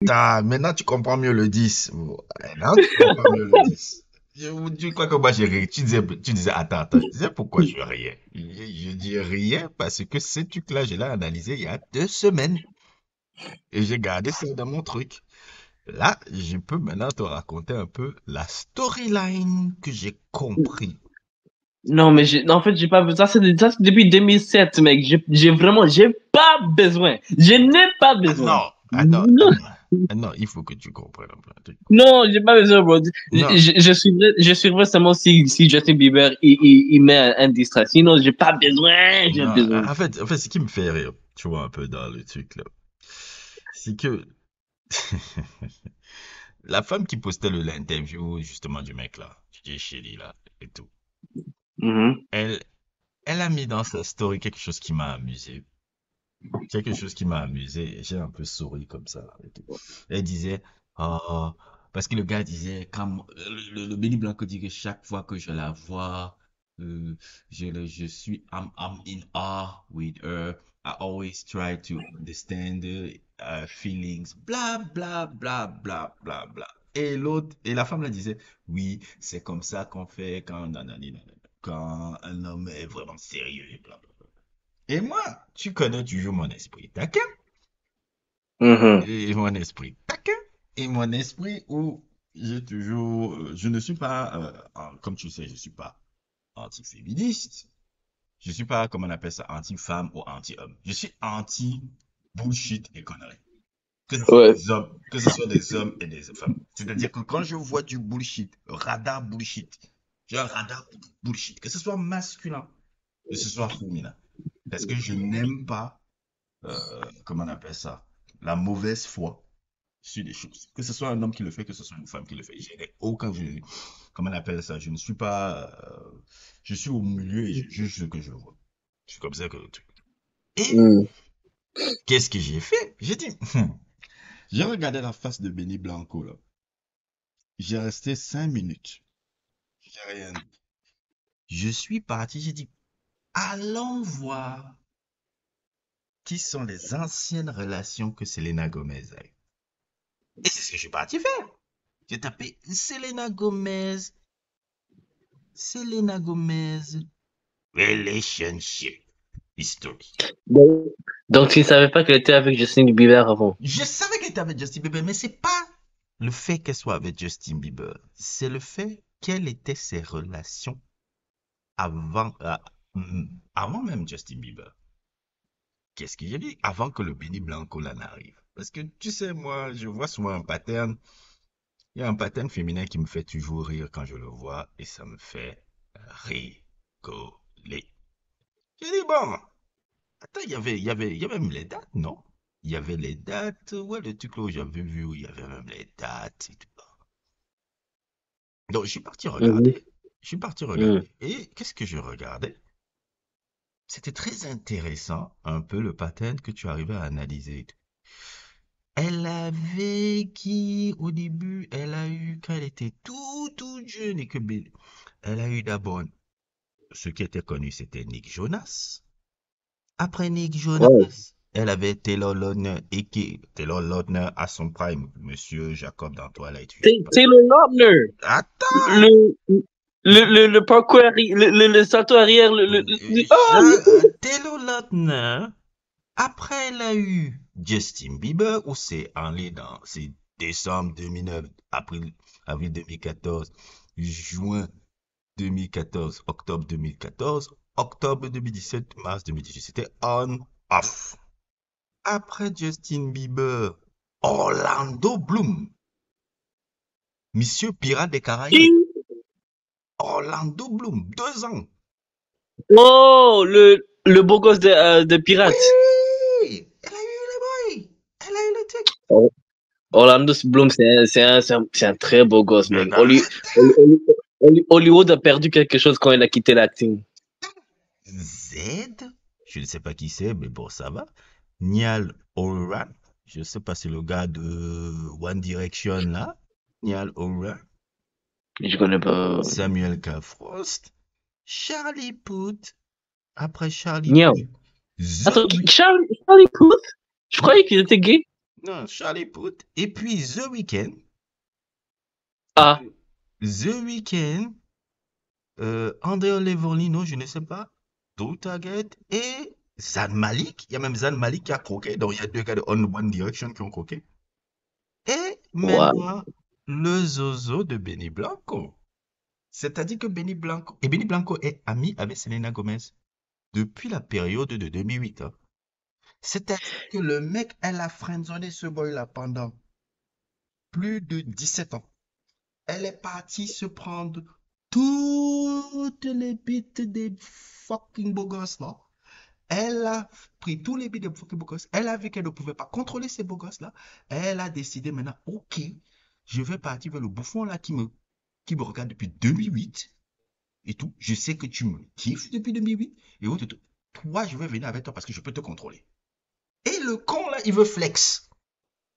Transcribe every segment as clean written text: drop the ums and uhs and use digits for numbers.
Maintenant, tu comprends mieux le 10. Maintenant, tu comprends mieux le 10. Tu crois que moi, j'ai ri. Tu disais, attends. Tu disais pourquoi je riais. Je dis rien parce que ce truc-là, je l'ai analysé il y a 2 semaines. Et j'ai gardé ça dans mon truc. Là, je peux maintenant te raconter un peu la storyline que j'ai compris. Non, mais en fait, j'ai pas besoin. Ça, c'est depuis 2007, mec. J'ai pas besoin. Je n'ai pas Ah besoin. non, ah non, ah Non, non. Ah non, il faut que tu comprennes un peu un truc. non, j'ai pas besoin, bro. Non, Je suivrai seulement si Justin Bieber, il met un diss track. Sinon, j'ai pas besoin, j'ai non, besoin. en fait, ce qui me fait rire, tu vois, un peu dans le truc là, c'est que la femme qui postait l'interview justement du mec là, du Chéri là, et tout, Mhm. elle, elle a mis dans sa story quelque chose qui m'a amusé. Quelque chose qui m'a amusé, et j'ai un peu souri comme ça. Et tout. Elle disait, oh, parce que le gars disait, quand le Benny Blanco dit que chaque fois que je la vois, euh, je suis, I'm in awe with her. I always try to understand her feelings, bla bla bla bla bla bla. Et la femme la disait, oui, c'est comme ça qu'on fait quand, nanani, nanana, quand un homme est vraiment sérieux, et bla bla. Et moi, tu connais toujours mon esprit taquin, Mhm. et mon esprit taquin, et mon esprit où j'ai toujours, je ne suis pas, comme tu sais, je suis pas anti-féministe, je suis pas, comment on appelle ça, anti-femme ou anti-homme. Je suis anti-bullshit et conneries. Ouais. Que ce soit des hommes et des femmes. C'est-à-dire que quand je vois du bullshit, radar bullshit, j'ai un radar bullshit, que ce soit masculin, que ce soit féminin. Parce que je n'aime pas comment on appelle ça, la mauvaise foi sur des choses. Que ce soit un homme qui le fait, que ce soit une femme qui le fait. Je n'ai aucun, comment on appelle ça, je ne suis pas, je suis au milieu et je juge ce que je vois. C'est comme ça que le truc. Et Mhm. qu'est-ce que j'ai fait? J'ai dit, j'ai regardé la face de Benny Blanco là. J'ai resté 5 minutes. J'ai rien dit. Je suis parti, j'ai dit, allons voir qui sont les anciennes relations que Selena Gomez a eues. Et c'est ce que je suis parti faire. J'ai tapé Selena Gomez, relationship history. Donc, donc, tu ne savais pas qu'elle était avec Justin Bieber avant. Je savais qu'elle était avec Justin Bieber, mais c'est pas le fait qu'elle soit avec Justin Bieber, c'est le fait quelles étaient ses relations avant, avant même Justin Bieber. Qu'est-ce que j'ai dit? Avant que le Benny Blanco là n'arrive. Parce que tu sais, moi, je vois souvent un pattern. Il y a un pattern féminin qui me fait toujours rire quand je le vois et ça me fait rigoler. J'ai dit, bon, attends, il y avait même les dates, non? Il y avait les dates, ouais, le truc là où j'avais vu, où il y avait même les dates et tout. Donc, je suis parti Mhm. regarder. Je suis parti Mhm. regarder. Et qu'est-ce que je regardais? C'était très intéressant, un peu le pattern que tu arrivais à analyser. Elle avait qui, au début, elle a eu, quand elle était toute jeune et que elle a eu d'abord, ce qui était connu, c'était Nick Jonas. Après Nick Ouais. Jonas, elle avait Taylor Lautner et qui Taylor Lautner à son prime, Monsieur Jacob dans Twilight, je sais pas. Taylor Lautner. Attends! Le, le parcours, le salto arrière, Taylor Lautner, après elle a eu Justin Bieber, où c'est décembre 2009, avril 2014, juin 2014, octobre 2014, octobre 2017, mars 2018. C'était on, off. Après Justin Bieber, Orlando Bloom, Monsieur Pirate des Caraïbes. Orlando Bloom, 2 ans. oh, le beau gosse de Pirates. Oui! Elle a eu le boy. Elle a eu le truc. Oh, Orlando Bloom, c'est un très beau gosse, Mais mec. arrête. Hollywood a perdu quelque chose quand il a quitté l'acting. Z, je ne sais pas qui c'est, mais bon, ça va. Niall Horan, je ne sais pas, c'est le gars de One Direction là. Niall Horan, Je connais pas. Samuel K. Frost, Charlie Puth. Après Charlie Niao. Puth, Attends, Zoé. Charlie Puth? Je croyais qu'il était gay. Non, Charlie Puth. Et puis The Weeknd. Ah, The Weeknd. Andrea Levolino, je ne sais pas. Drew Target et Zayn Malik. Il y a même Zayn Malik qui a croqué. Donc, il y a deux gars de On One Direction qui ont croqué. Et wow. maintenant, le zozo de Benny Blanco. C'est-à-dire que Benny Blanco. Et Benny Blanco est ami avec Selena Gomez depuis la période de 2008, hein. C'est-à-dire que le mec, elle a friendzoné ce boy-là pendant plus de 17 ans. Elle est partie se prendre toutes les bites des fucking beaux gosses là. Elle a pris tous les bites des fucking beaux gosses. Elle a vu qu'elle ne pouvait pas contrôler ces beaux gosses là. Elle a décidé maintenant, ok, je vais partir vers le bouffon là qui me regarde depuis 2008 et tout. Je sais que tu me kiffes depuis 2008 et autres. Toi, je vais venir avec toi parce que je peux te contrôler. Et le con là, il veut flex.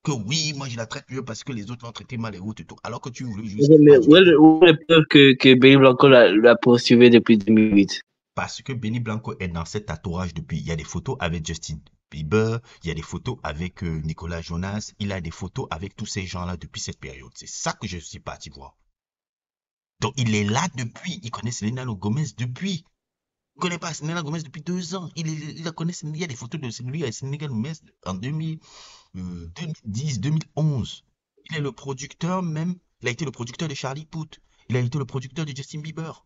Que oui, moi je la traite mieux parce que les autres l'ont traité mal et autres et tout. Alors que tu voulais juste Mais admirer. où est le preuve que Benny Blanco l'a poursuivi depuis 2008? Parce que Benny Blanco est dans cet entourage depuis. Il y a des photos avec Justin Bieber, il y a des photos avec Nicolas Jonas, il a des photos avec tous ces gens-là depuis cette période. C'est ça que je suis parti voir. Donc il est là depuis. Il connaît Selena Gomez depuis. Il ne connaît pas Selena Gomez depuis 2 ans. Il la connaît. Il y a des photos de lui avec Selena Gomez en 2010, 2011. Il est le producteur même. Il a été le producteur de Charlie Puth. Il a été le producteur de Justin Bieber.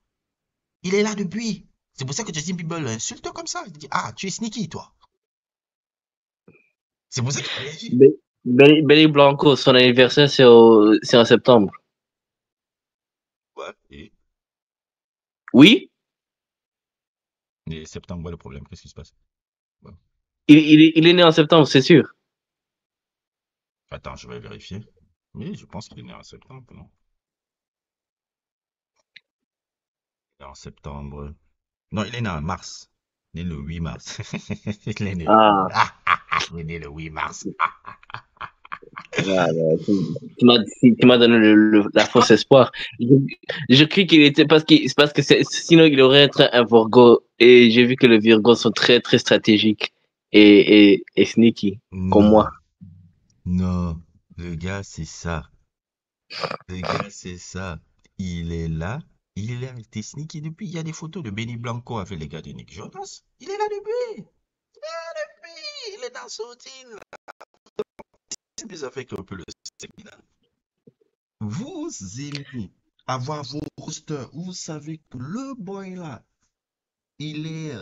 Il est là depuis. C'est pour ça que Justin Bieber l'insulte comme ça. Il dit, ah, tu es sneaky, toi. C'est pour ça qu'il a réagi. Be- Benny Blanco, son anniversaire, c'est en septembre. Ouais. Oui? Et septembre, le problème, qu'est-ce qui se passe? Ouais. Il est né en septembre, c'est sûr. Attends, je vais vérifier. Oui, je pense qu'il est né en septembre, non? Il est en septembre. Non, il est né en mars. Il est né le 8 mars. Il est né le 8 Ah, mars. Il est né le 8 mars. voilà, tu m'as donné la fausse espoir. Je, je crie qu'il était parce que sinon il aurait été un Virgo et j'ai vu que les Virgos sont très très stratégiques et sneaky comme Non, moi. non. Le gars, c'est ça. Le gars, c'est ça. Il est là. Il est resté sneaky depuis. Il y a des photos de Benny Blanco avec les gars de Nick Jonas. Il est là depuis. Il est là depuis. Il est dans son team. C'est plus avec un peu le séminaire. Vous aimez avoir vos rosters. Vous savez que le boy là, il est.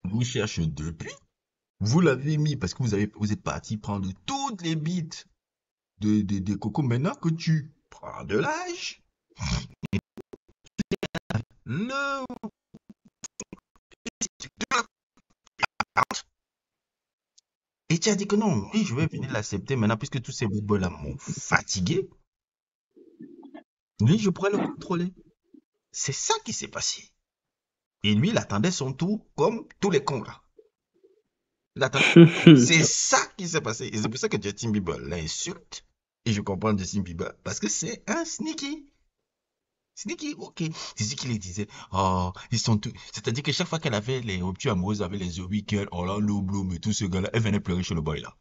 Vous cherchez depuis. Vous l'avez mis parce que vous êtes parti prendre toutes les bites de Coco. Maintenant que tu prends de l'âge, le et tu as dit que non, oui, je vais venir l'accepter maintenant puisque tous ces boys là m'ont fatigué. Lui, je pourrais le contrôler. C'est ça qui s'est passé. Et lui, il attendait son tour comme tous les cons là. Il attendait son tour. C'est ça qui s'est passé. Et c'est pour ça que Justin Bieber l'insulte. Et je comprends Justin Bieber parce que c'est un sneaky. Sneaky, ok. C'est ce qu'il disait. Oh, ils sont tous. C'est-à-dire que chaque fois qu'elle avait les ruptures amoureuses avec les The Weeknd, Orlando Bloom et tout ce gars-là, elle venait pleurer chez le boy là.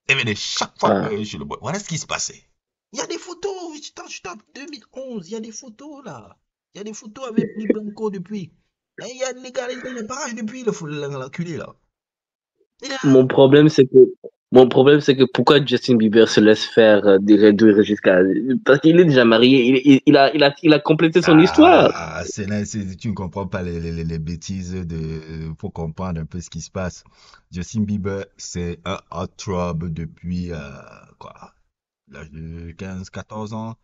Elle venait chaque fois Ah. pleurer chez le boy. Voilà ce qui se passait. Il y a des photos, je tape 2011, il y a des photos là. Il y a des photos avec Benny Blanco depuis. Et il y a les gars, ils ont les barrages depuis l'enculé là. Il est là. Mon problème, c'est que mon problème, c'est que pourquoi Justin Bieber se laisse faire des réduire jusqu'à parce qu'il est déjà marié, il a complété son histoire. Ah, c'est là, tu ne comprends pas les bêtises pour comprendre un peu ce qui se passe. Justin Bieber, c'est un heartthrob depuis, quoi, l'âge de 15, 14 ans.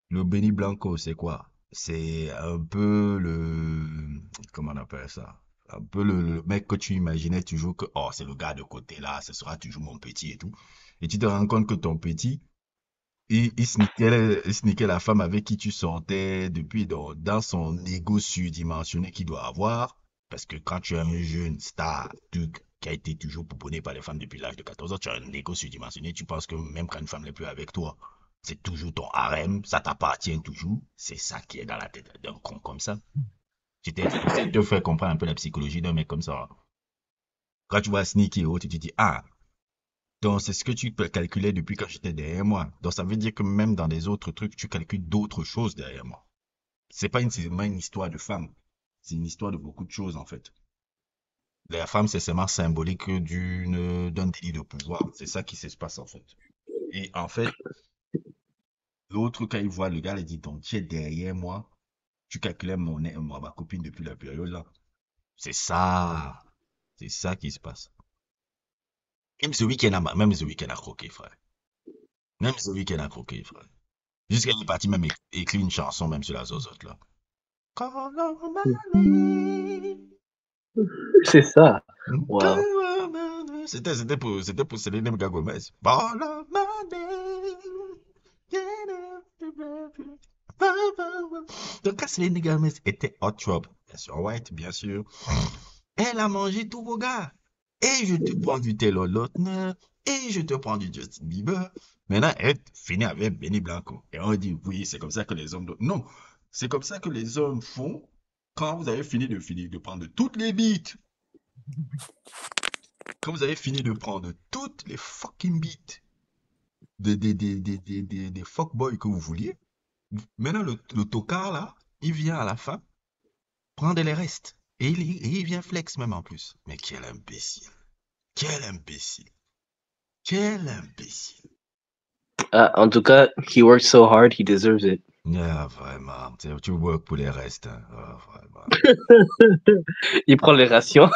Le Benny Blanco, c'est quoi? C'est un peu comment on appelle ça? Un peu le mec que tu imaginais toujours que, oh, c'est le gars de côté là, ce sera toujours mon petit et tout. Et tu te rends compte que ton petit, il sniquait la femme avec qui tu sortais depuis dans son ego surdimensionné qu'il doit avoir. Parce que quand tu es un jeune star, qui a été toujours pouponné par les femmes depuis l'âge de 14 ans, tu as un ego surdimensionné. Tu penses que même quand une femme n'est plus avec toi, c'est toujours ton harem, ça t'appartient toujours. C'est ça qui est dans la tête d'un con comme ça. J'essaie de te faire comprendre un peu la psychologie d'un mec comme ça. Quand tu vois Sneaky et autres, tu te dis, ah, Donc, c'est ce que tu peux calculer depuis quand j'étais derrière moi. Donc, ça veut dire que même dans les autres trucs, tu calcules d'autres choses derrière moi. C'est pas seulement une histoire de femme. C'est une histoire de beaucoup de choses, en fait. La femme, c'est seulement symbolique d'un délit de pouvoir. C'est ça qui se passe, en fait. Et en fait, l'autre, quand il voit le gars, il dit, donc, tu es derrière moi. Tu calculais ma copine depuis la période là. C'est ça. C'est ça qui se passe. Même ce week-end a croqué, frère. Même ce week-end a croqué, frère. Jusqu'à il est parti même écrire une chanson même sur la zozote là. Call on my name. C'est ça. Wow. C'était pour Selena Gomez. Call on my name. Donc quand Selena Gomez était hot trouble, bien sûr, White, bien sûr, elle a mangé tous vos gars. Et je te prends du Taylor Lautner, et je te prends du Justin Bieber. Maintenant, elle finit avec Benny Blanco. Et on dit, oui, c'est comme ça que les hommes... Non, c'est comme ça que les hommes font quand vous avez fini de prendre toutes les beats. Quand vous avez fini de prendre toutes les fucking beats des fuckboys que vous vouliez. Maintenant, le tocard, là, il vient à la fin prendre les restes. Et il vient flex même en plus. Mais quel imbécile. Quel imbécile. Quel imbécile. En tout cas, he worked so hard, he deserves it. Yeah, vraiment. Tu work pour les restes. Hein. Oh, vraiment. Il prend les rations.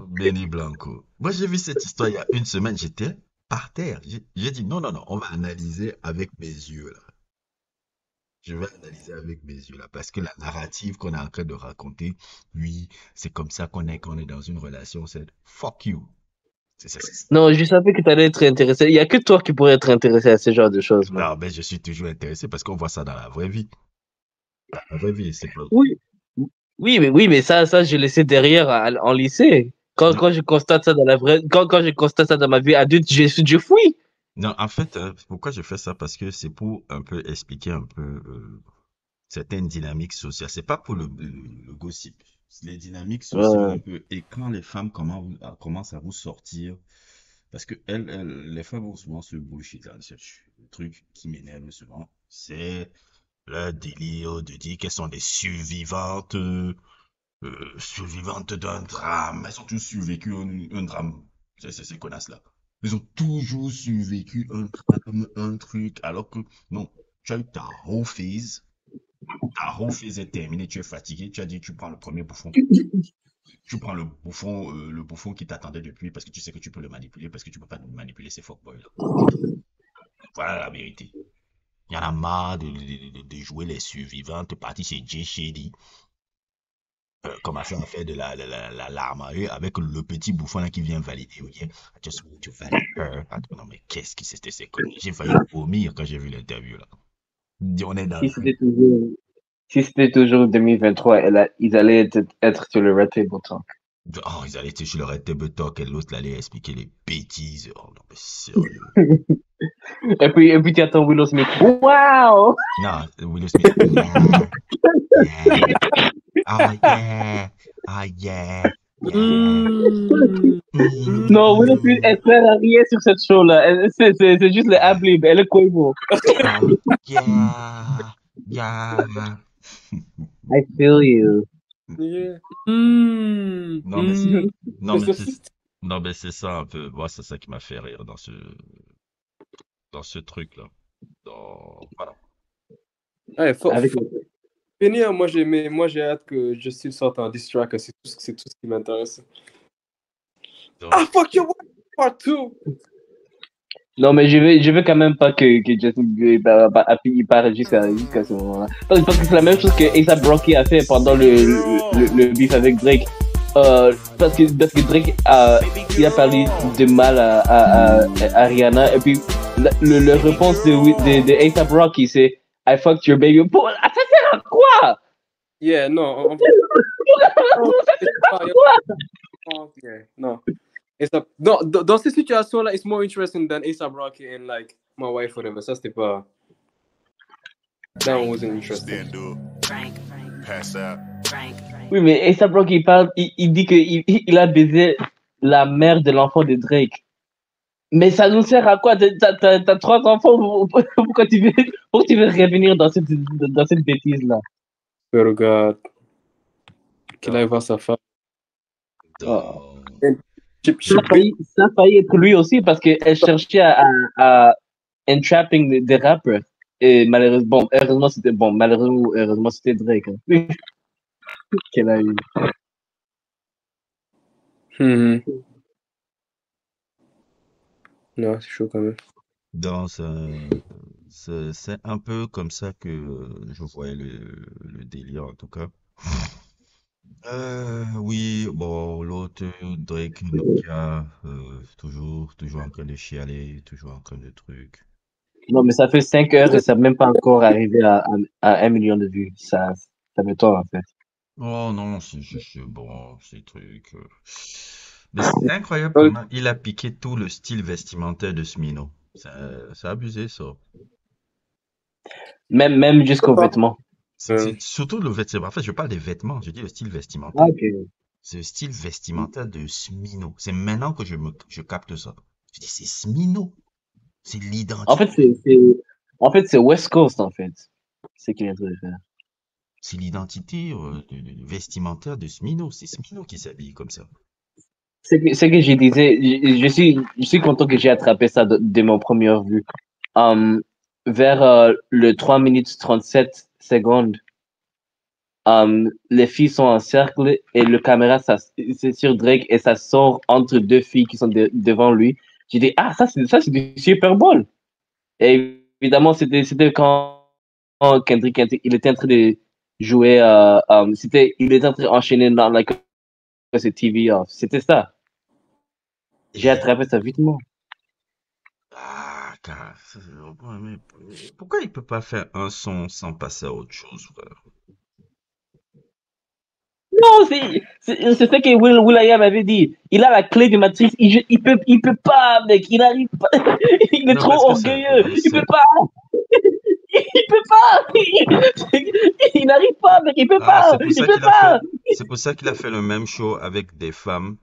Benny Blanco. Moi, j'ai vu cette histoire il y a une semaine. J'étais par terre. J'ai dit non, on va analyser avec mes yeux là. Je vais analyser avec mes yeux là, parce que la narrative qu'on est en train de raconter, oui, c'est comme ça qu'on est dans une relation, c'est fuck you. Non, je savais que tu allais être intéressé. Il n'y a que toi qui pourrais être intéressé à ce genre de choses, man. Non, mais je suis toujours intéressé parce qu'on voit ça dans la vraie vie. Dans la vraie vie, c'est pas... Oui. Oui, mais ça, je laissais derrière en lycée. Quand je constate ça dans la vraie, quand je constate ça dans ma vie adulte, je fouille. Non, en fait, pourquoi je fais ça? Parce que c'est pour un peu expliquer un peu certaines dynamiques sociales. C'est pas pour le gossip. C'est les dynamiques sociales un peu. Et quand les femmes commencent à vous sortir, parce que les femmes vont souvent se bullshit, là. Le truc qui m'énerve souvent, c'est le délire de dire qu'elles sont des survivantes, survivantes d'un drame. Elles ont tous survécu un drame. C'est ces connasses-là. Ils ont toujours survécu un drame, un truc, alors que non, tu as eu ta whole phase. Ta whole phase est terminée, tu es fatigué, tu as dit tu prends le premier bouffon. Tu prends le bouffon qui t'attendait depuis parce que tu sais que tu peux le manipuler, parce que tu peux pas manipuler ces fuckboys là. Voilà la vérité. Il y en a marre de jouer les survivantes, partir chez Jay Shady, commencer à faire de la larme à eux avec le petit bouffon là qui vient valider. Okay? I just want to validate her. Non mais qu'est-ce qui c'était ces conneries? J'ai failli vomir quand j'ai vu l'interview là. On est dans Si c'était toujours 2023, ils allaient être sur le Red Table Talk. Oh, ils allaient sur le Red Table Talk et l'autre allait expliquer les bêtises. Oh non, mais sérieux. et puis tu attends Willow Smith. Wow! Non, Willow Smith. Yeah. Oh yeah. Oh yeah. Non, Willow Smith, elle sert à rien sur cette show-là. C'est juste le ad-lib. Elle est Quavo. Yeah. Yeah. I feel you. Yeah. Non, mais c'est ça un peu. Moi, c'est ça qui m'a fait rire dans ce truc-là. Voilà. Ouais, finir, moi j'ai hâte que Justin sorte en diss track, c'est tout ce qui m'intéresse. Fuck your wife, part 2! Non, mais je veux quand même pas que Justin Bieber il parle jusqu'à ce moment-là. Parce que c'est la même chose que A$AP Rocky a fait pendant le beef avec Drake. Parce que Drake il a parlé de mal à Rihanna, et puis le réponse de A$AP Rocky c'est I fucked your baby. Ça sert à quoi? Yeah, non. Non. Non, dans ces situations-là, it's more interesting than A$AP Rocky and like my wife, whatever. Ça, c'était pas. That one wasn't interesting. Oui, mais A$AP Rocky il dit qu'il a baisé la mère de l'enfant de Drake. Mais ça nous sert à quoi? T'as 3 enfants, pourquoi tu veux revenir dans cette bêtise-là? Je regarde qu'il aille voir sa femme. Dans... Ça a failli être lui aussi parce qu'elle cherchait à entrapping des rappers. Et malheureusement, heureusement, c'était Drake. Hein. Qu'elle a eu. Non, c'est chaud quand même. Dans c'est un peu comme ça que je voyais le délire en tout cas. Oui, bon, l'autre, Drake, Nokia, toujours en train de chialer, toujours en train de trucs. Non, mais ça fait 5 heures et ça n'a même pas encore arrivé à 1 million de vues. Ça m'étonne, en fait. Oh non, c'est juste bon, ces trucs. Mais c'est incroyable comment il a piqué tout le style vestimentaire de Smino. C'est abusé ça. Même jusqu'aux vêtements. C'est surtout le vêtement. En fait, je parle des vêtements, je dis le style Ah, vestimentaire. ok. C'est le style vestimentaire de Smino. C'est maintenant que je capte ça. Je dis, c'est Smino. C'est En fait, l'identité. c'est West Coast, en fait. C'est qu'il est en train de faire. C'est l'identité vestimentaire de Smino. C'est Smino qui s'habille comme ça. C'est que je disais, je suis content que j'ai attrapé ça de mon première vue. Vers le 3 minutes 37 secondes, les filles sont en cercle et le caméra, c'est sur Drake et ça sort entre 2 filles qui sont devant lui. J'ai dit, ah, ça, c'est du Super Bowl. Et évidemment, c'était quand Kendrick, il était en train de jouer, il était en train d'enchaîner dans ce TV off. C'était ça. J'ai Et, attrapé ça vitement. car, ouais, mais pourquoi il peut pas faire un son sans passer à autre chose, frère? Non, c'est ce que Will.i.am avait dit. Il a la clé du matrice. Il peut pas, mec. Il arrive pas. Il est Non, trop parce que orgueilleux. je Il peut sais. pas. Il peut pas. Il n'arrive pas, mec. Il peut Ah, pas. Il peut pas. c'est pour ça qu'il a fait le même show avec des femmes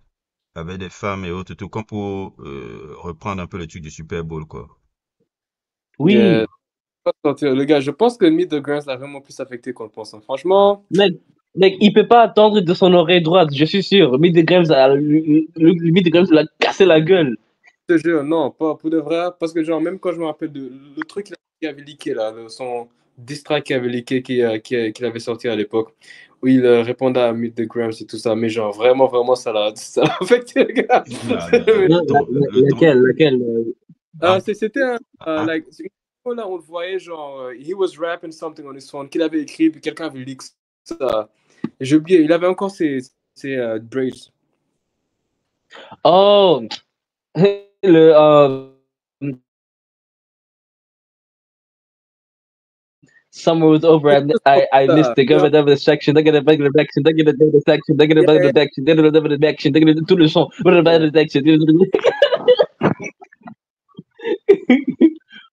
et autres, tout comme pour reprendre un peu le truc du Super Bowl, quoi. Oui. Pas te mentir, le gars, je pense que Meet the Grants l'a vraiment plus affecté qu'on le pense. Hein. Franchement, Mec, il peut pas attendre de son oreille droite, je suis sûr. Mid Games l'a cassé la gueule. je te jure, non, pas pour de vrai. Parce que, genre, même quand je me rappelle de le truc là, qui avait leaké, là, son diss track qui avait leaké, qu'il avait sorti à l'époque, où il répondait à Meet the Grams et tout ça, mais genre, vraiment, vraiment, ça l'a affecté, le gars. Non, Laquelle C'était un, like, là, on le voyait, genre, he was rapping something on his phone, qu'il avait écrit, puis quelqu'un avait leak ça. J'ai oublié, il avait encore ses braids. Oh, le summer was over and I missed the government of the section, they're gonna bug the section, they're gonna do the section, they're gonna bug the section, they're gonna do the section, they're gonna do tout le son, they're gonna bug the section.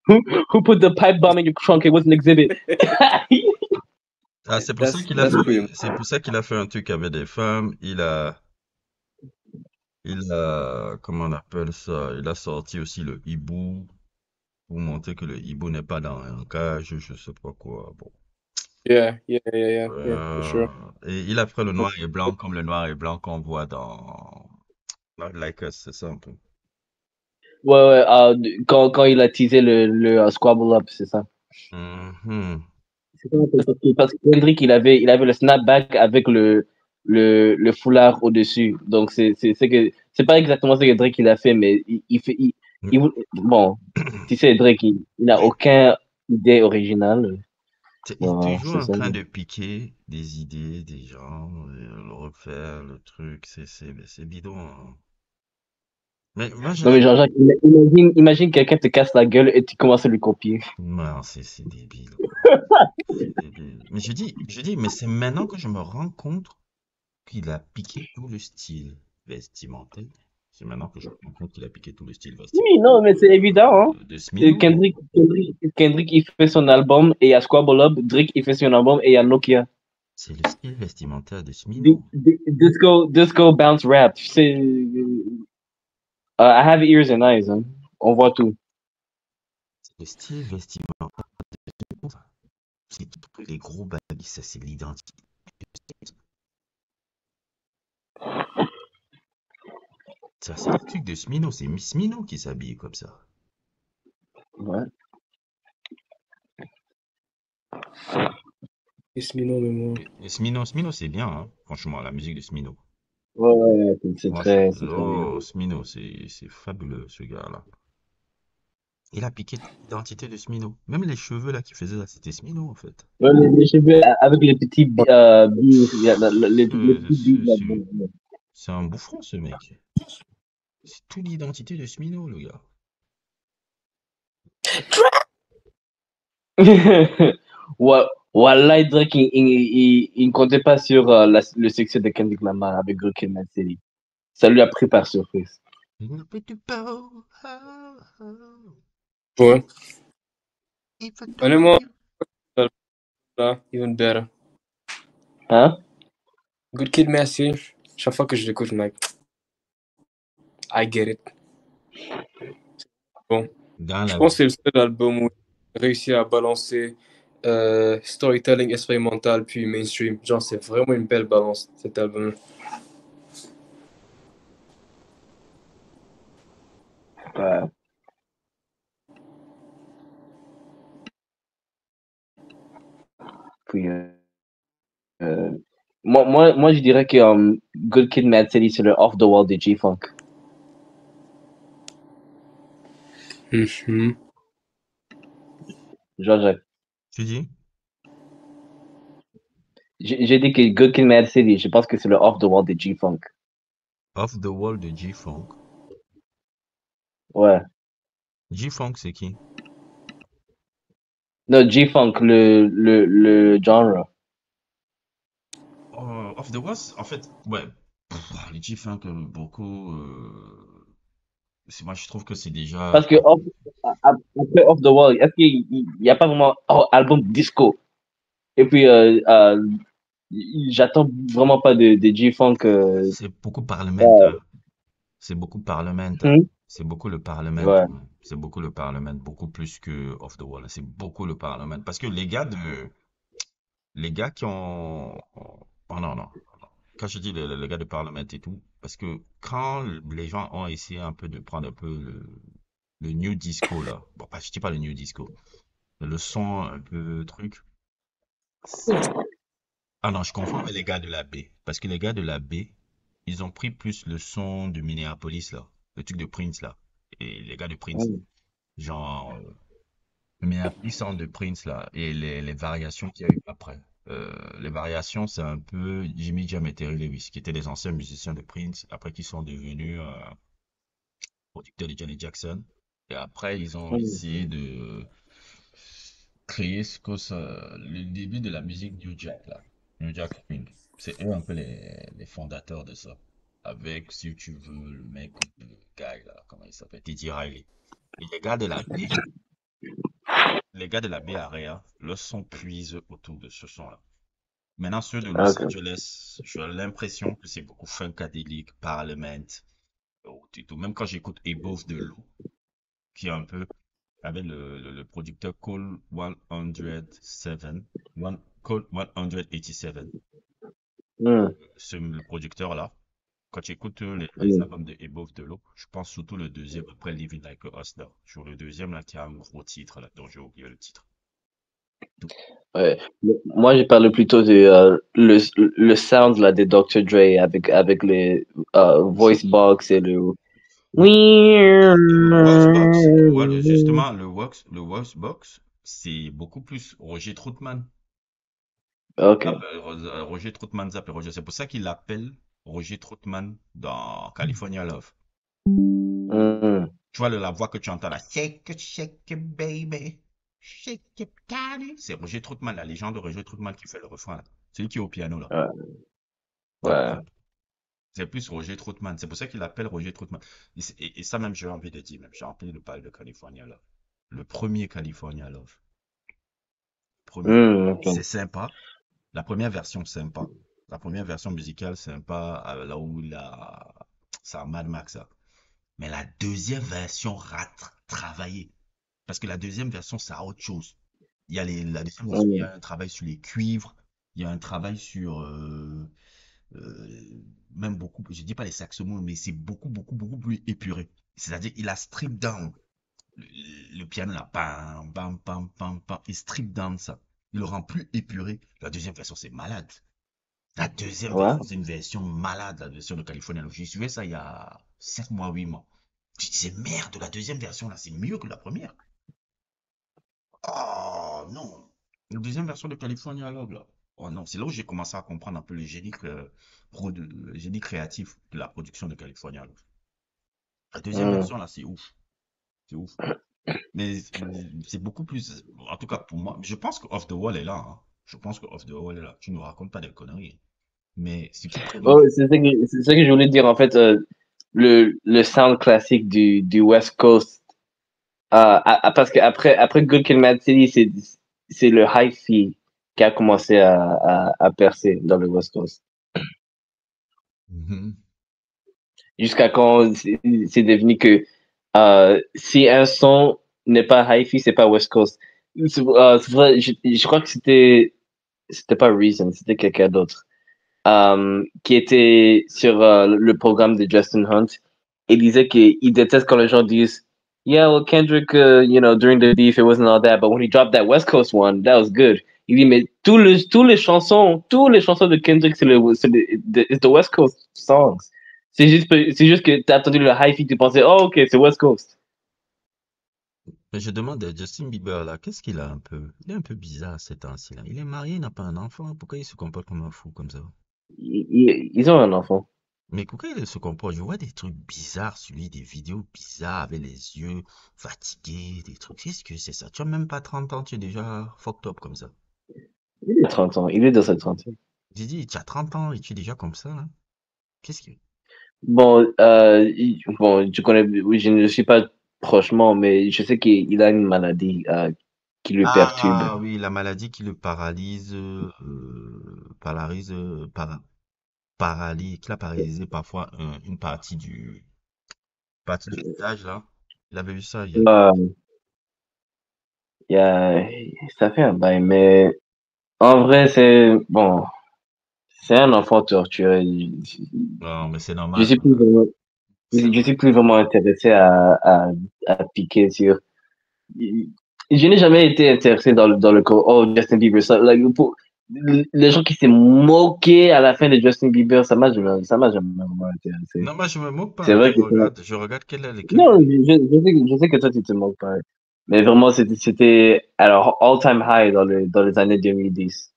Who put the pipe bomb in your trunk? It was an exhibit. Ah, c'est pour ça qu'il a fait un truc avec des femmes. Comment on appelle ça? Il a sorti aussi le hibou pour montrer que le hibou n'est pas dans un cage, je sais pas quoi. Bon. Yeah, for sure. Et il a pris le noir et blanc comme le noir et blanc qu'on voit dans Like Us, c'est ça un peu. Ouais, quand il a teasé le Squabble Up, c'est ça. Mhm. Parce que Kendrick, il avait le snapback avec le foulard au-dessus. Donc, c'est pas exactement ce que Drake il a fait, mais bon, tu sais, Drake, il n'a aucune idée originale. Il est Voilà, toujours c'est en ça. train de piquer des idées des gens, le refaire, le truc, c'est bidon, hein. Mais moi, Non, mais Jean-Jacques, imagine quelqu'un te casse la gueule et tu commences à lui copier. non, c'est débile, quoi. C'est débile. Mais je dis, mais c'est maintenant que je me rends compte qu'il a piqué tout le style vestimentaire. C'est maintenant que je me rends compte qu'il a piqué tout le style vestimentaire Oui, non, mais c'est évident, hein. de Smino. Kendrick, il fait son album et il y a Squabble Up. Drake, il fait son album et il y a Nokia. C'est le style vestimentaire de Smino. Disco bounce rap. I have ears and eyes, hein. On voit tout. C'est le style vestimentaire de Smino, ça. C'est tous les gros baggy, ça, c'est l'identité. Ça, c'est le truc de Smino, c'est Miss Smino qui s'habille comme ça. Ouais. Et Smino, mais moi. Et Smino, c'est bien, hein. Franchement, la musique de Smino. Ouais, ouais, c'est Franchement, très bien. oh, Smino, c'est fabuleux, ce gars-là. Il a piqué l'identité de Smino. Même les cheveux là qu'il faisait là, c'était Smino en fait. Ouais, les cheveux avec les petits billes, les Euh, petits billes c'est c'est- là-dedans. c'est un bouffon ce mec. C'est toute l'identité de Smino, le gars. Wallah, Drake, il ne comptait pas sur le succès de Kendrick Lamar avec Good Kid, Mad City. Ça lui a pris par surprise. Il n'a pas de power, Ouais. il veut tout Honnêtement, dire. là, even better. Hein? Good Kid, merci. Chaque fois que je l'écoute, je me dis, I get it. Bon. Dans Je la pense que vie. c'est le seul album où j'ai réussi à balancer storytelling expérimental puis mainstream. Genre, c'est vraiment une belle balance, cet album. Ouais. Puis, euh, moi, je dirais que Good Kid, Mad City, c'est le off the wall de G-Funk. Mhm. Jean-Jacques. Tu dis? J'ai dit que Good Kid, Mad City, je pense que c'est le off the wall de G-Funk. Off the Wall de G-Funk. Ouais. G-Funk, c'est qui? Non, G-Funk, le genre. Off the Wall, en fait, ouais. Les G-Funk, beaucoup. Moi, je trouve que c'est déjà. Parce que après Off the Wall, est-ce qu'il n'y a pas vraiment album disco? Et puis, j'attends vraiment pas de G-Funk. C'est beaucoup Parlement, hein. C'est beaucoup Parlement, hein. Hmm? C'est beaucoup le Parlement, Ouais. hein. C'est beaucoup le Parlement, beaucoup plus que Off the Wall. C'est beaucoup le Parlement. Parce que les gars qui ont, oh non, non. Quand je dis les gars de Parlement et tout, parce que quand les gens ont essayé un peu de prendre un peu le new disco là, bon, pas, je dis pas le new disco, le son un peu truc. Ah non, je confonds avec les gars de la baie. Parce que les gars de la baie, ils ont pris plus le son de Minneapolis là, le truc de Prince là. Et les gars de Prince, Hmm. genre, le Minneapolis sound de Prince là, et les variations qu'il y a eu après. Les variations, c'est un peu Jimmy Jam et Terry Lewis, qui étaient des anciens musiciens de Prince, après qui sont devenus producteurs de Janet Jackson. Et après, ils ont Hmm. essayé de créer le début de la musique New Jack, là. New Jack Swing. C'est eux un peu les fondateurs de ça. Avec, si tu veux, le mec, le gars, là, comment il s'appelle? Teddy Riley. Et les gars de la Bay Area, le son puise autour de ce son-là. Maintenant, ceux de Los Ok. Angeles, j'ai l'impression que c'est beaucoup funkadelic, Parliament, et tout. Même quand j'écoute Above the Law, qui est un peu avec le producteur Cole 107, Cole 187. Hmm. Le producteur-là, quand tu écoutes les Hmm. albums de Above the Law, je pense surtout le deuxième, après Living Like a Hustler. Sur le deuxième, là, qui a un gros titre, là, dont j'ai oublié le titre. Ouais. Moi, je parle plutôt de le sound là, des Dr. Dre avec les voice box et le. Le Worksbox, ouais, justement, le Worksbox, c'est beaucoup plus Roger Troutman. Ok. Roger Troutman s'appelle Roger. C'est pour ça qu'il l'appelle Roger Troutman dans California Love. Hmm. Tu vois la voix que tu entends là. Shake it, baby. Shake it, daddy. C'est Roger Troutman, la légende de Roger Troutman qui fait le refrain là. Celui qui est au piano là. Ouais. Dans Ouais. l'album. C'est plus Roger Troutman. C'est pour ça qu'il l'appelle Roger Troutman. Et ça même, j'ai envie de dire, même. J'ai envie de parler de California Love. Le premier California Love. Premier. Hmm. Ok. C'est sympa. La première version sympa. La première version musicale sympa. Là où il a. C'est un Mad Max ça. Mais la deuxième version rate travaillée. Parce que la deuxième version, ça a autre chose. La deuxième version, il y a un travail sur les cuivres, il y a un travail sur même beaucoup, je dis pas les saxophones, mais c'est beaucoup plus épuré. C'est-à-dire, il a strip down le piano là, pam, pam, pam, pam, pam, il strip down ça. Il le rend plus épuré. La deuxième version, c'est malade. La deuxième Ouais. version, c'est une version malade, la version de California. J'ai suivi ça il y a 7 mois, 8 mois. Je disais, merde, la deuxième version là, c'est mieux que la première. Oh non. La deuxième version de California Love là. Oh non, c'est là où j'ai commencé à comprendre un peu le génie créatif de la production de California Love. La deuxième version là, c'est ouf. C'est ouf. Mais c'est beaucoup plus, en tout cas pour moi, je pense que Off the Wall est là, hein. Je pense que Off the Wall est là. Tu nous racontes pas des conneries. Mais ce qui Oh, prédomine, c'est ça que je voulais dire, en fait, le sound classique du West Coast. Parce que après Good Kid, Mad City, c'est le hi-fi qui a commencé à percer dans le West Coast. mhm. Jusqu'à quand c'est devenu que si un son n'est pas hi-fi, c'est pas West Coast. C'est vrai, je crois que c'était pas Reason, c'était quelqu'un d'autre qui était sur le programme de Justin Hunt. Il disait qu'il déteste quand les gens disent Yeah, well, Kendrick, during the beef, it wasn't all that, but when he dropped that West Coast one, that was good. Il dit, mais tous les chansons de Kendrick, it's the West Coast songs. C'est juste que t'as entendu le hi-fi, tu pensais, oh, ok, c'est West Coast. Mais je demande à Justin Bieber là, qu'est-ce qu'il a un peu? Il est un peu bizarre ces temps-ci là. Il est marié, il n'a pas un enfant. Pourquoi il se comporte comme un fou comme ça? Ils ont un enfant. Mais pourquoi il se comporte? Je vois des trucs bizarres sur lui, des vidéos bizarres avec les yeux fatigués, des trucs. Qu'est-ce que c'est ça? Tu as même pas 30 ans, tu es déjà fucked up comme ça. Il a 30 ans, il est dans sa trentaine. Didi, tu as 30 ans et tu es déjà comme ça, là? Qu'est-ce que... Bon, tu connais, oui, je ne le suis pas prochement, mais je sais qu'il a une maladie qui lui perturbe. Ah oui, la maladie qui le paralyse, qui l'a paralysé parfois une partie du visage, là. Il avait vu ça hier. Euh, il y a, ça fait un bail, mais en vrai, c'est un enfant torturé. Non, mais c'est Je normal. suis plus vraiment, C'est je normal. suis plus vraiment intéressé à piquer sur. Je n'ai jamais été intéressé dans le oh, Justin Bieber. Les gens qui s'est moqué à la fin de Justin Bieber, ça m'a jamais vraiment intéressé. Non, moi, je me moque C'est pas. vrai que Je regarde non, je sais que toi, tu te moques pas. Mais vraiment, c'était, alors, all-time high dans les années 2010.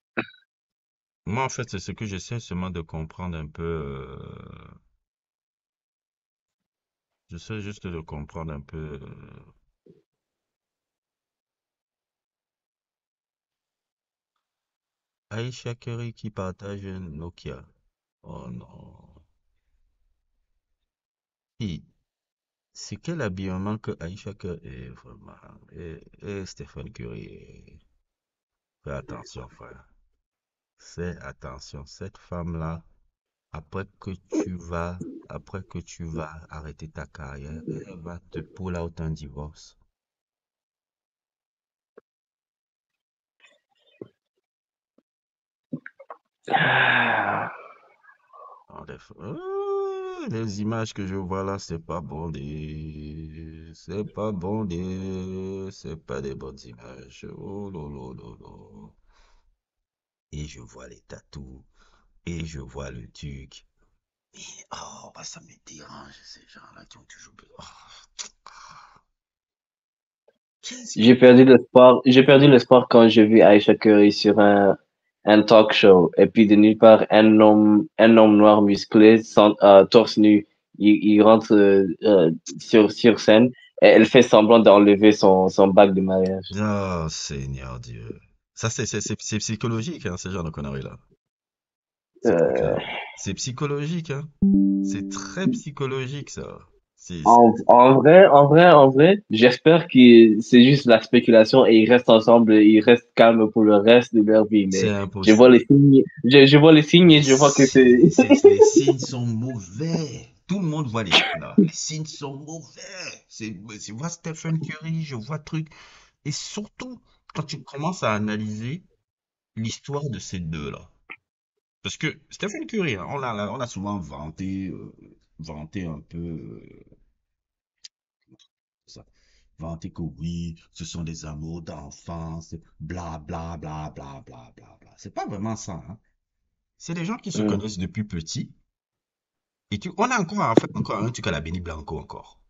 Moi, en fait, c'est ce que j'essaie seulement de comprendre un peu. J'essaie juste de comprendre un peu. Aïcha Curry qui partage un Nokia. Oh non. Hi, c'est quel habillement que Aïcha Curry est vraiment. Et Stéphane Curry. Fais attention, frère. Fais attention. Cette femme-là, après que tu vas arrêter ta carrière, elle va te pull out un divorce. En les images que je vois là, c'est pas bon c'est pas bon c'est pas des bonnes images. Oh lolo lolo. Et je vois les tatous, et je vois le truc. Et oh, bah ça me dérange, ces gens-là qui ont toujours... Oh, qu'est-ce que... J'ai perdu l'espoir quand j'ai vu Aisha Curry sur un talk show. Et puis, de nulle part, un homme noir musclé, torse nu, il rentre sur scène et elle fait semblant d'enlever son bague de mariage. Oh, Seigneur Dieu. Ça, c'est psychologique, hein, ce genre de conneries-là. C'est très Euh, clair. C'est psychologique, hein. C'est très psychologique, ça. en vrai, j'espère que c'est juste la spéculation et ils restent ensemble, ils restent calmes pour le reste de leur vie. C'est Mais je vois impossible. les signes, je vois les signes et je vois que c'est. Les signes sont mauvais. Tout le monde voit les signes là. Les signes sont mauvais. Je vois Stephen Curry, je vois truc. Et surtout, quand tu commences à analyser l'histoire de ces deux-là. Parce que Stephen Curry, hein, on a souvent vanté un peu ça. Vanté que oui, ce sont des amours d'enfance, bla bla bla bla bla bla bla. C'est pas vraiment ça, hein. C'est des gens qui se Hmm. connaissent depuis petit. On a encore à faire encore un truc à la Benny Blanco encore.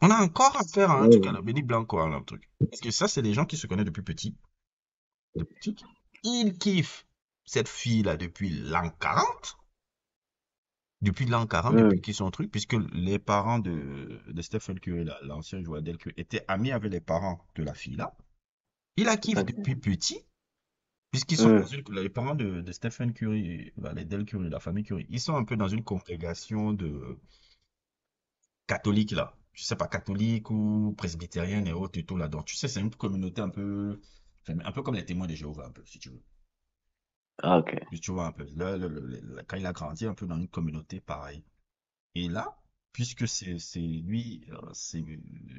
On a encore à faire un truc à Hmm. la Benny Blanco, un truc. Parce que ça, c'est des gens qui se connaissent depuis petit. Depuis petit. Ils kiffent cette fille-là depuis l'an 40. Depuis l'an 40, depuis Hmm. qu'ils sont trucs, puisque les parents de Stephen Curry, l'ancien joueur d'El Curry, étaient amis avec les parents de la fille-là. Il la kiffe Ok. depuis petit, puisqu'ils sont dans Hmm. une, les parents de Stephen Curry, les Del Curry, la famille Curry, ils sont un peu dans une congrégation de catholiques, là. Je sais pas, catholique ou presbytérienne et autres et tout là. Donc, tu sais, c'est une communauté enfin, un peu comme les témoins de Jéhovah, un peu, si tu veux. Ah, ok. Tu vois un peu. Là, quand il a grandi un peu dans une communauté pareille. Et là, puisque lui,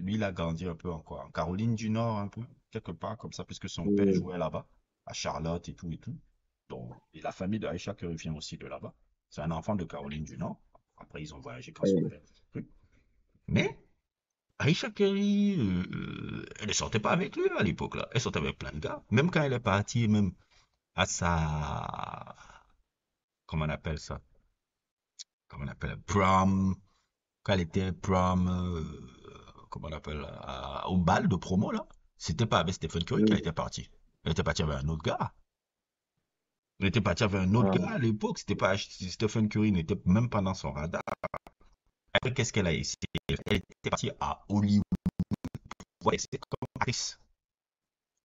il a grandi un peu encore en Caroline du Nord, un peu, quelque part comme ça, puisque son père Hmm. jouait là-bas, à Charlotte et tout et tout. Donc, et la famille de Aïcha Curry vient aussi de là-bas. C'est un enfant de Caroline du Nord. Après, ils ont voyagé quand son père. Mais Aïcha Curry, elle ne sortait pas avec lui à l'époque là. Elle sortait avec plein de gars. Même quand elle est partie, même à sa, comment on appelle ça? Comment on appelle? Prom, quand elle était prom, comment on appelle, au bal de promo, là, c'était pas avec Stephen Curry qu'elle Hmm. était partie. Elle était partie avec un autre gars. Elle était partie avec un autre gars Ah. à l'époque. C'était pas, Stephen Curry n'était même pas dans son radar. Après, qu'est-ce qu'elle a essayé? Elle était partie à Hollywood. Ouais, c'est comme actrice.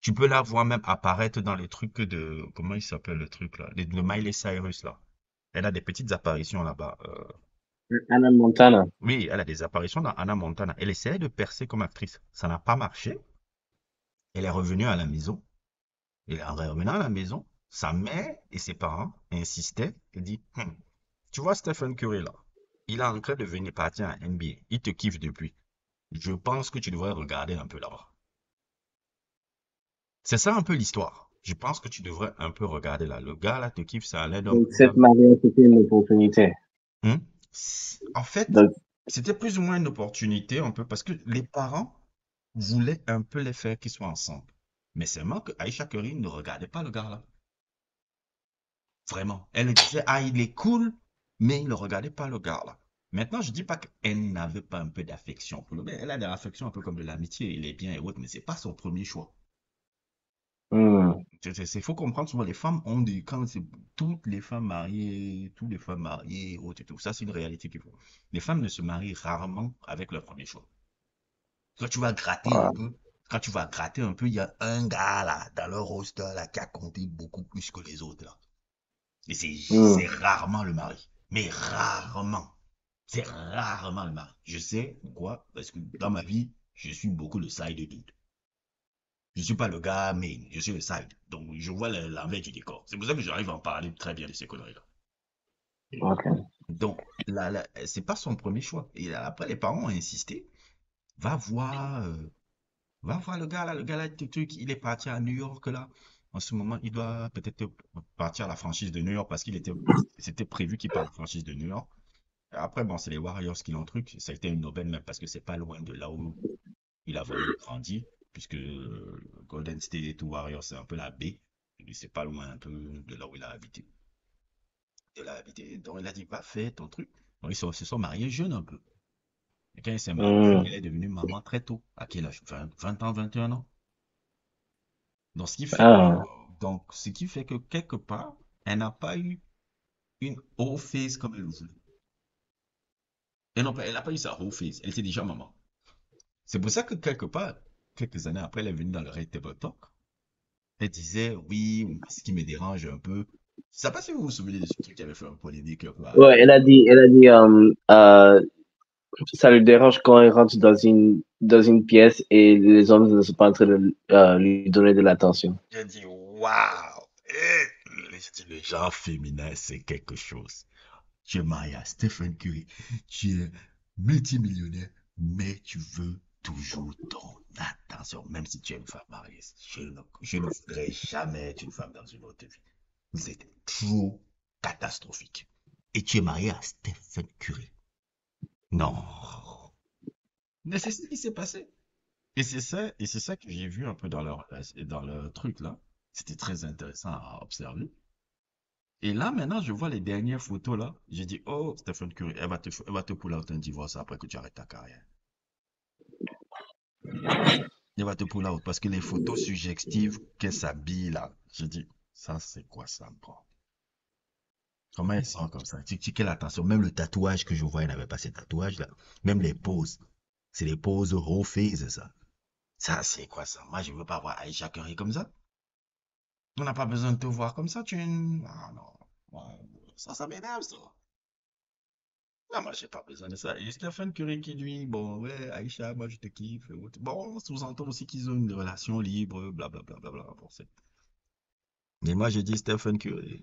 Tu peux la voir même apparaître dans les trucs de, comment il s'appelle le truc là? Le Miley Cyrus là. Elle a des petites apparitions là-bas. Anna Montana. Oui, elle a des apparitions dans Anna Montana. Elle essayait de percer comme actrice. Ça n'a pas marché. Elle est revenue à la maison. Et en revenant à la maison, sa mère et ses parents insistaient et dit, tu vois Stephen Curry là, il est en train de venir partir en NBA. Il te kiffe depuis. Je pense que tu devrais regarder un peu là-bas. C'est ça un peu l'histoire. Je pense que tu devrais un peu regarder là. Le gars là te kiffe, ça a l'air d'un Donc, peu cette mariage, c'était une opportunité. Hmm. En fait, Donc, c'était plus ou moins une opportunité un peu parce que les parents voulaient un peu les faire qu'ils soient ensemble. Mais seulement que Aïcha Curry ne regardait pas le gars là. Vraiment. Elle disait, ah, il est cool, mais il ne regardait pas le gars là. Maintenant, je dis pas qu'elle n'avait pas un peu d'affection pour le gars. Elle a de l'affection un peu comme de l'amitié, il est bien et autres, mais c'est pas son premier choix. hmm. Il faut comprendre souvent, les femmes quand c'est toutes les femmes mariées, toutes les femmes mariées, autres et tout. Ça, c'est une réalité qu'il faut. Les femmes ne se marient rarement avec leur premier choix. Quand tu vas gratter un Ah. peu, quand tu vas gratter un peu, il y a un gars là, dans leur roster là, qui a compté beaucoup plus que les autres là. Et c'est Hmm. rarement le mari. Mais rarement. C'est rarement le mari. Je sais pourquoi. Parce que dans ma vie, je suis beaucoup le side dude. Je suis pas le gars main, je suis le side. Donc je vois l'envers du décor. C'est pour ça que j'arrive à en parler très bien de ces conneries-là. Ok. Donc c'est pas son premier choix. Et après, les parents ont insisté. Va voir, euh, va voir le gars là, truc, il est parti à New York là. En ce moment, il doit peut-être partir à la franchise de New York parce c'était prévu qu'il parte à la franchise de New York. Après, bon, c'est les Warriors qui l'ont truc. Ça a été une aubaine même parce que c'est pas loin de là où il a vraiment grandi, puisque Golden State Warriors, c'est un peu la baie. Et c'est pas loin un peu de là où il a habité. Donc il a dit, va faire ton truc. Donc se sont mariés jeunes un peu. Et quand il s'est marié, Hmm. elle est devenue maman très tôt. À quel âge? 20 ans, 21 ans. Donc Ah. ce qui fait que quelque part, elle n'a pas eu une whole face comme elle le voulait. Elle n'a pas eu sa whole face. Elle était déjà maman. C'est pour ça que quelque part, quelques années après, elle est venue dans le Red Table Talk. Elle disait, oui, ce qui me dérange un peu. Je sais pas si vous vous souvenez de ce truc qui avait fait un polémique un peu Ouais, elle a dit, ça lui dérange quand il rentre dans une pièce et les hommes ne sont pas en train de lui donner de l'attention. J'ai dit, waouh! Le genre féminin, c'est quelque chose. Tu es marié à Stephen Curry. Tu es multimillionnaire, mais tu veux toujours ton attention, même si tu es une femme mariée. Je ne voudrais jamais être une femme dans une autre vie. Vous êtes trop catastrophique. Et tu es marié à Stephen Curry. Non. Mais c'est ce qui s'est passé. Et c'est ça que j'ai vu un peu dans leur truc là. C'était très intéressant à observer. Et là, maintenant, je vois les dernières photos là. J'ai dit, oh, Stephen Curry, elle va te pull out un divorce après que tu arrêtes ta carrière. Elle va te pull out parce que les photos suggestives qu'elle s'habille là. J'ai dit, ça, c'est quoi ça, bro? Comment elle sent comme ça? Quelle attention. Même le tatouage que je vois, elle n'avait pas ces tatouages là. Même les poses. C'est les poses raw face, ça. Ça, c'est quoi ça? Moi, je veux pas voir Aïcha Curry comme ça. On n'a pas besoin de te voir comme ça. Tu es une... Ah non. Ouais, ça m'énerve, ça. Non, moi, j'ai pas besoin de ça. Et Stephen Curry qui dit, bon, ouais, Aïcha, moi, je te kiffe. Bon, sous-entend aussi qu'ils ont une relation libre, blablabla, Bon, mais moi, j'ai dit Stephen Curry.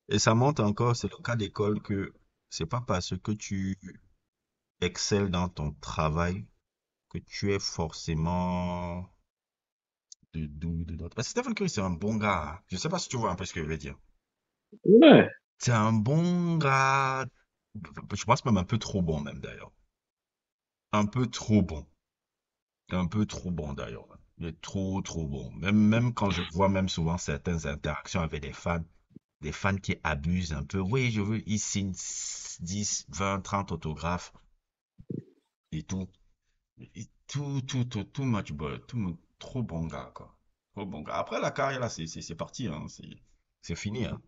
Et ça montre encore, c'est le cas d'école que c'est pas parce que tu excelles dans ton travail que tu es forcément de d'autres. Parce que Stephen Curry, c'est un bon gars, hein. Je sais pas si tu vois un peu ce que je veux dire. Ouais. C'est un bon gars. Je pense même un peu trop bon, même d'ailleurs. Un peu trop bon. Un peu trop bon d'ailleurs. Il est trop, trop bon. Même quand je vois même souvent certaines interactions avec des fans qui abusent un peu. Oui, je veux, ils signent 10, 20, 30 autographes et tout. Et tout match ball. Trop bon gars, quoi. Trop bon gars. Après la carrière, là, c'est parti, hein. C'est fini, hein.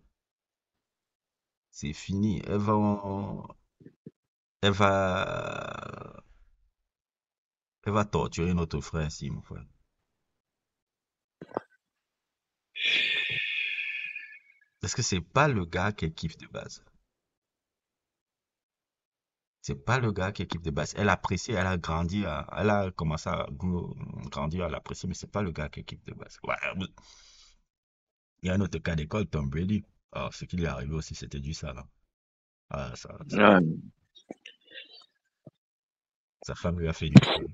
C'est fini. Elle va torturer notre frère, si, mon frère. Parce que c'est pas le gars qu'elle kiffe de base. C'est pas le gars qu'elle kiffe de base. Elle apprécie, elle a commencé à grandir à l'apprécier, mais c'est pas le gars qu'elle kiffe de base. Ouais, il y a un autre cas d'école, Tom Brady. Ah, ce qui lui est arrivé aussi, c'était du ça, là. Ah, Ouais. sa femme lui a fait du mal.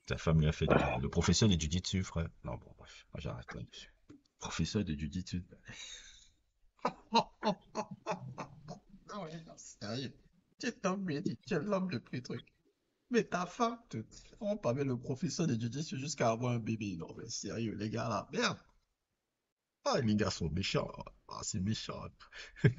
Sa femme lui a fait du mal. Le professeur de Jiu-Jitsu, frère. Non, bon, bref, moi, j'arrête là-dessus. Professeur de Jiu-Jitsu. Ah ouais, non, sérieux. Tu es Tom Brady, tu es l'homme le plus truc. Mais ta femme te trompe avec le professeur de Jiu-Jitsu jusqu'à avoir un bébé. Non, mais sérieux, les gars là, merde. Ah, les gars sont méchants. Ah, c'est méchant. Ouais.